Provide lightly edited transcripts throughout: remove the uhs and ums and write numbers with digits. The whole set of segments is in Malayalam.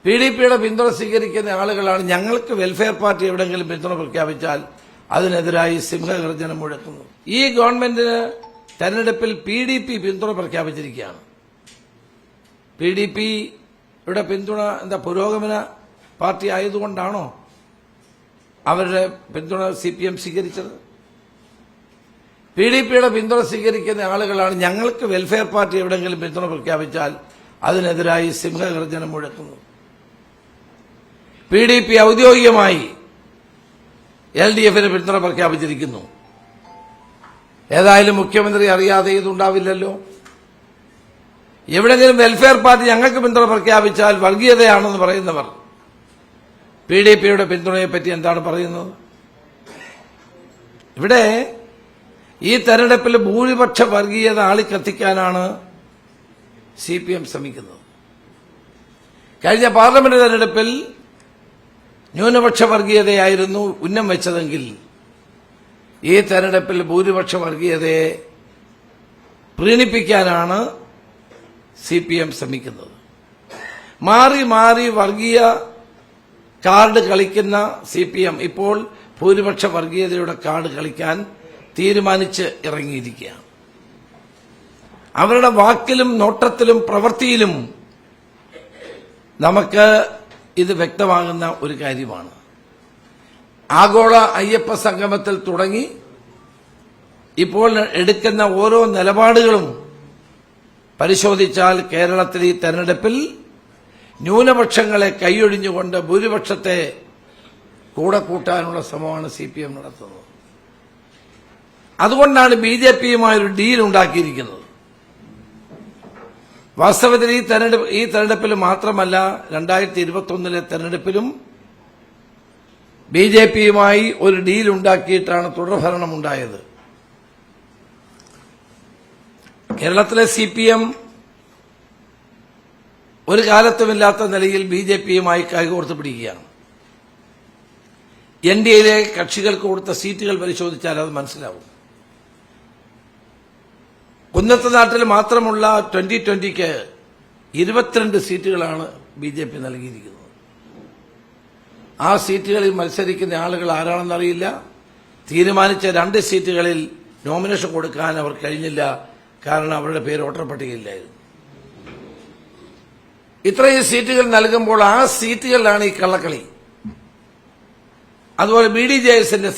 PDPയുടെ പിന്തുണ സ്വീകരിക്കുന്ന ആളുകളാണ് ഞങ്ങൾക്ക് വെൽഫെയർ പാർട്ടി എവിടെയെങ്കിലും പിന്തുണ പ്രഖ്യാപിച്ചാൽ അതിനെതിരായി സിംഹഗർജനം മുഴക്കുന്നു. ഈ ഗവൺമെന്റിന് തെരഞ്ഞെടുപ്പിൽ PDP പിന്തുണ പ്രഖ്യാപിച്ചിരിക്കുകയാണ്. PDPയുടെ പിന്തുണ എന്താ പുരോഗമന പാർട്ടി ആയതുകൊണ്ടാണോ അവരുടെ പിന്തുണ CPM സ്വീകരിച്ചത്? PDPയുടെ പിന്തുണ സ്വീകരിക്കുന്ന ആളുകളാണ് ഞങ്ങൾക്ക് വെൽഫെയർ പാർട്ടി എവിടെയെങ്കിലും പിന്തുണ പ്രഖ്യാപിച്ചാൽ അതിനെതിരായി സിംഹഗർജനം മുഴക്കുന്നു. PDP ഔദ്യോഗികമായി LDFന് പിന്തുണ പ്രഖ്യാപിച്ചിരിക്കുന്നു. ഏതായാലും മുഖ്യമന്ത്രി അറിയാതെ ഇതുണ്ടാവില്ലല്ലോ. എവിടെയെങ്കിലും വെൽഫെയർ പാർട്ടി ഞങ്ങൾക്ക് പിന്തുണ പ്രഖ്യാപിച്ചാൽ വർഗീയതയാണെന്ന് പറയുന്നവർ PDPയുടെ പിന്തുണയെപ്പറ്റി എന്താണ് പറയുന്നത്? ഇവിടെ ഈ തെരഞ്ഞെടുപ്പിൽ ഭൂരിപക്ഷ വർഗീയത ആളിക്കത്തിക്കാനാണ് CPM ശ്രമിക്കുന്നത്. കഴിഞ്ഞ പാർലമെന്റ് തെരഞ്ഞെടുപ്പിൽ ന്യൂനപക്ഷ വർഗീയതയായിരുന്നു ഉന്നം വെച്ചതെങ്കിൽ ഈ തെരഞ്ഞെടുപ്പിൽ ഭൂരിപക്ഷ വർഗീയതയെ പ്രീണിപ്പിക്കാനാണ് CPM ശ്രമിക്കുന്നത്. മാറി മാറി വർഗീയ കാർഡ് കളിക്കുന്ന CPM ഇപ്പോൾ ഭൂരിപക്ഷ വർഗീയതയുടെ കാർഡ് കളിക്കാൻ തീരുമാനിച്ച് ഇറങ്ങിയിരിക്കുകയാണ്. അവരുടെ വാക്കിലും നോട്ടത്തിലും പ്രവൃത്തിയിലും നമുക്ക് ഇത് വ്യക്തമാകുന്ന ഒരു കാര്യമാണ്. ആഗോള അയ്യപ്പ സംഗമത്തിൽ തുടങ്ങി ഇപ്പോൾ എടുക്കുന്ന ഓരോ നിലപാടുകളും പരിശോധിച്ചാൽ കേരളത്തിൽ ഈ തെരഞ്ഞെടുപ്പിൽ ന്യൂനപക്ഷങ്ങളെ കൈയൊഴിഞ്ഞുകൊണ്ട് ഭൂരിപക്ഷത്തെ കൂടെ കൂട്ടാനുള്ള ശ്രമമാണ് CPM നടത്തുന്നത്. അതുകൊണ്ടാണ് BJPയുമായൊരു ഡീൽ ഉണ്ടാക്കിയിരിക്കുന്നത്. വാസ്തവത്തിൽ ഈ തെരഞ്ഞെടുപ്പിൽ മാത്രമല്ല 2021 തെരഞ്ഞെടുപ്പിലും BJPയുമായി ഒരു ഡീൽ ഉണ്ടാക്കിയിട്ടാണ് തുടർഭരണമുണ്ടായത്. കേരളത്തിലെ CPM ഒരു കാലത്തുമില്ലാത്ത നിലയിൽ BJPയുമായി കൈകോർത്ത് പിടിക്കുകയാണ്. NDAയിലെ കക്ഷികൾക്ക് കൊടുത്ത സീറ്റുകൾ പരിശോധിച്ചാൽ അത് മനസ്സിലാവും. കുന്നത്തനാട്ടിൽ മാത്രമുള്ള 2020ക്ക് 22 സീറ്റുകളാണ് BJP നൽകിയിരിക്കുന്നത്. ആ സീറ്റുകളിൽ മത്സരിക്കുന്ന ആളുകൾ ആരാണെന്നറിയില്ല. തീരുമാനിച്ച 2 സീറ്റുകളിൽ നോമിനേഷൻ കൊടുക്കാൻ അവർ കഴിഞ്ഞില്ല. കാരണം അവരുടെ പേര് വോട്ടർ പട്ടികയില്ലായിരുന്നു. ഇത്രയും സീറ്റുകൾ നൽകുമ്പോൾ ആ സീറ്റുകളിലാണ് ഈ കള്ളക്കളി. അതുപോലെ BDJSന്റെ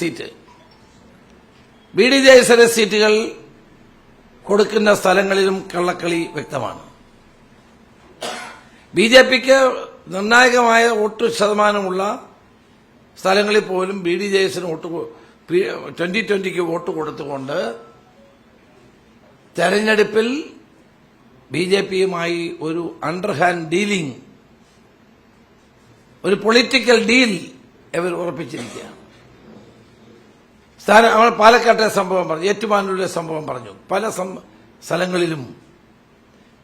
സീറ്റുകൾ കൊടുക്കുന്ന സ്ഥലങ്ങളിലും കള്ളക്കളി വ്യക്തമാണ്. BJPക്ക് നിർണായകമായ വോട്ട് ശതമാനമുള്ള സ്ഥലങ്ങളിൽ പോലും BDJSന് 2020ക്ക് വോട്ട് കൊടുത്തുകൊണ്ട് തെരഞ്ഞെടുപ്പിൽ BJPയുമായി ഒരു അണ്ടർഹാൻഡ് ഡീലിംഗ്, ഒരു പൊളിറ്റിക്കൽ ഡീൽ ഇവർ ഉറപ്പിച്ചിരിക്കുകയാണ്. പാലക്കാട്ടെ സംഭവം പറഞ്ഞു, ഏറ്റുമാനൂരിലെ സംഭവം പറഞ്ഞു. പല സ്ഥലങ്ങളിലും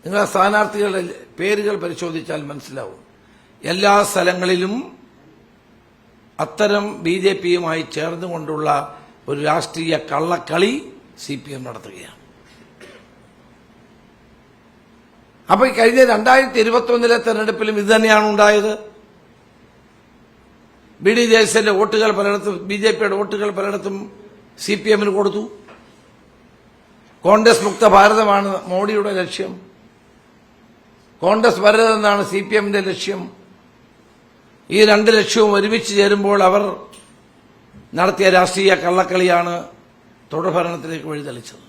നിങ്ങൾ സ്ഥാനാർത്ഥികളുടെ പേരുകൾ പരിശോധിച്ചാൽ മനസ്സിലാവും. എല്ലാ സ്ഥലങ്ങളിലും അത്തരം BJPയുമായി ചേർന്നുകൊണ്ടുള്ള ഒരു രാഷ്ട്രീയ കള്ളക്കളി CPM നടത്തുകയാണ്. അപ്പൊ കഴിഞ്ഞ 2021 തെരഞ്ഞെടുപ്പിലും ഇത് തന്നെയാണ് ഉണ്ടായത്. BDJSന്റെ വോട്ടുകൾ പലയിടത്തും, BJPയുടെ വോട്ടുകൾ പലയിടത്തും CPMന് കൊടുത്തു. കോൺഗ്രസ് മുക്ത ഭാരതമാണ് മോഡിയുടെ ലക്ഷ്യം. കോൺഗ്രസ് വരരുതെന്നാണ് CPMന്റെ ലക്ഷ്യം. ഈ 2 ലക്ഷ്യവും ഒരുമിച്ച് ചേരുമ്പോൾ അവർ നടത്തിയ രാഷ്ട്രീയ കള്ളക്കളിയാണ് തുടർഭരണത്തിലേക്ക് വഴിതെളിച്ചത്.